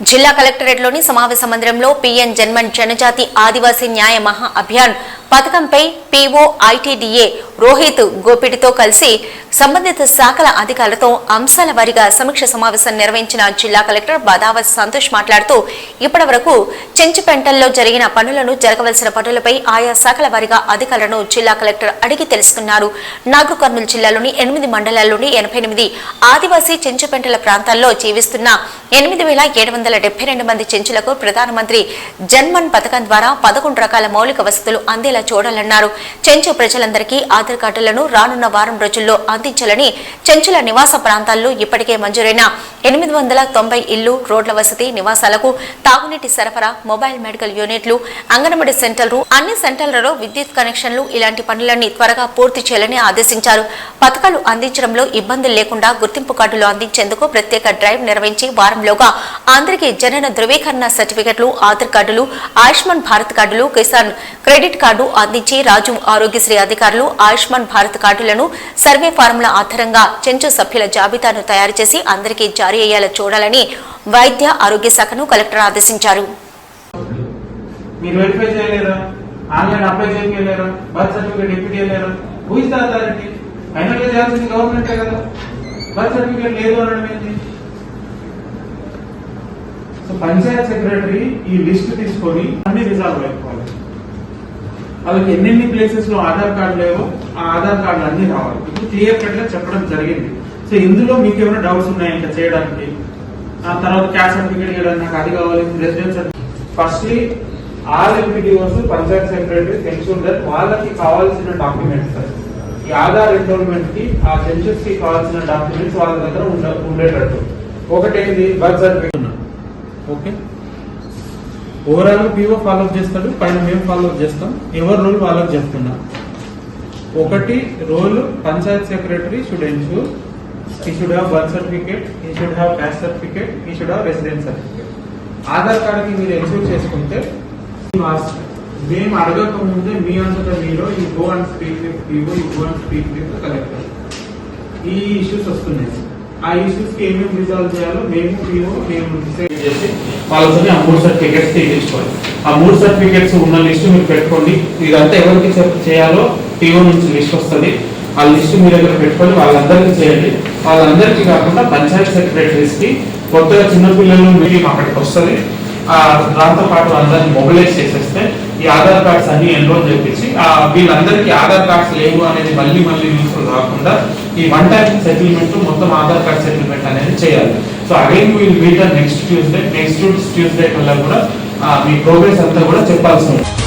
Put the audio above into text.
జిల్లా కలెక్టరేట్లోని సమావేశ మందిరంలో పీఎన్ జన్మన్ జనజాతి ఆదివాసీ న్యాయ మహా అభియాన్ పథకంపై పీఓ ఐటీడీఏ రోహిత్ గోపిడితో కలిసి సంబంధిత శాఖల అధికారులతో అంశాల వారీగా సమీక్ష సమావేశం నిర్వహించిన జిల్లా కలెక్టర్ బదావత్ సంతోష్ మాట్లాడుతూ ఇప్పటివరకు చెంచుపెంటల్లో జరిగిన పనులను జరగవలసిన పనులపై ఆయా శాఖల వారీగా అధికారులను జిల్లా కలెక్టర్ అడిగి తెలుసుకున్నారు. నాగర్ కర్నూలు జిల్లాలోని 8 మండలాల్లోని 88 ఆదివాసీ చెంచుపెంటల ప్రాంతాల్లో జీవిస్తున్న 8,772 మంది చెంచులకు ప్రధానమంత్రి జన్మన్ పథకం ద్వారా 11 రకాల మౌలిక వసతులు అందేలా చూడాలన్నారు. చెంచు ప్రజలందరికీ ఆధార్ కార్డులను రానున్న వారం రోజుల్లో అందించాలని చెంచుల నివాస ప్రాంతాల్లో ఇప్పటికే మంజూరైన 890 ఇళ్లు, రోడ్ల వసతి, నివాసాలకు తాగునీటి సరఫరా, మొబైల్ మెడికల్ యూనిట్లు, అంగన్వాడీ సెంటర్లు, అన్ని సెంటర్లలో విద్యుత్ కనెక్షన్లు ఇలాంటి పనులన్నీ త్వరగా పూర్తి చేయాలని ఆదేశించారు. పథకాలు అందించడంలో ఇబ్బందులు లేకుండా గుర్తింపు కార్డులు అందించేందుకు ప్రత్యేక డ్రైవ్ నిర్వహించి వారంలోగా అందరికీ జనన ధృవీకరణ సర్టిఫికెట్లు, ఆధార్ కార్డులు, ఆయుష్మాన్ భారత్ కార్డులు, కిసాన్ క్రెడిట్ కార్డు అందించి రాజు ఆరోగ్యశ్రీ అధికారులు ఆయుష్మాన్ భారత్ కార్డులను సర్వే ఫారంల ఆధారంగా చెంచు సభ్యుల జాబితాను తయారు చేసి అందరికీ జారీ అయ్యేలా చూడాలని వైద్య ఆరోగ్య శాఖను కలెక్టర్ ఆదేశించారు. పంచాయత్ సెక్రటరీ ఈ లిస్ట్ తీసుకొని అన్ని రిజాల్వ్ అయిపోవాలి. వాళ్ళకి ఎన్నెన్ని ప్లేసెస్ లో ఆధార్ కార్డు లేవో ఆ ఆధార్ కార్డులు అన్ని రావాలి. ఇప్పుడు క్లియర్ కట్ గా చెప్పడం జరిగింది. సో ఇందులో మీకు ఏమైనా డౌట్స్ ఉన్నాయి ఇంకా చేయడానికి, ఆ తర్వాత క్యాస్ట్ సర్టిఫికేట్ ఇవ్వడానికి నాకు అది కావాలి, residence certificate. Firstly all MPDOs Panchayat secretary ensure వాళ్ళకి కావాల్సిన డాక్యుమెంట్స్, ఈ ఆధార్ ఎన్రోల్మెంట్ కి ఆ సెన్సస్ కి కావాల్సిన డాక్యుమెంట్స్ వాళ్ళ దగ్గర ఉండేటట్టు. ఒకటేంది birth certificate. Okay, overall PO follow చేస్తాడు, పైన మేము ఫాలో చేస్తాం. ఎవరి రోల్ వాళ్ళకి చెప్తున్నా. ఒకటి role panchayat secretary should ensure he should have birth certificate, he should have caste certificate, he should have residence certificate. Aadhaar card కి మీరు ఎన్షూర్ చేసుకుంటే మేము అడగక ముందే మీ అంతటా మీరు ఈ go and speak with PO, ఈ go and speak with collector. ఈ ఇష్యూస్ వస్తున్నాయి. ఆ ఇష్యూస్ కి ఏమేమి రిజాల్వ్ చేయాలో మేము పీఓ డిసైడ్ చేసి వాళ్ళతో ఆ 3 సర్టిఫికేట్స్ తీసుకోవాలి. ఆ 3 సర్టిఫికేట్స్ ఉన్న లిస్ట్ మీరు పెట్టుకోండి. ఇదంతా ఎవరికి చేయాలో పీఓ నుంచి లిస్ట్ వస్తుంది. ఆ లిస్ట్ మీ దగ్గర పెట్టుకొని వాళ్ళందరికీ చేయండి. వాళ్ళందరికీ కాకుండా పంచాయత్ సెక్రటరీస్ కి కొత్తగా చిన్నపిల్లలు మీటింగ్ అక్కడికి వస్తుంది. దాంతో పాటు అందరినీ మొబిలైజ్ చేసేస్తే ఈ ఆధార్ కార్డ్స్ అన్ని ఎన్రోల్ చేపించి వీళ్ళందరికీ ఆధార్ కార్డ్స్ లేవు అనేది మళ్ళీ యూస్ఫుల్ కాకుండా ఈ వన్ టైం సెటిల్మెంట్ మొత్తం ఆధార్ కార్డ్ సెటిల్మెంట్ అనేది చేయాలి. So again will meet next Tuesday కల్లా కూడా మీ ప్రోగ్రెస్ అంతా కూడా చెప్పాల్సి ఉంటుంది.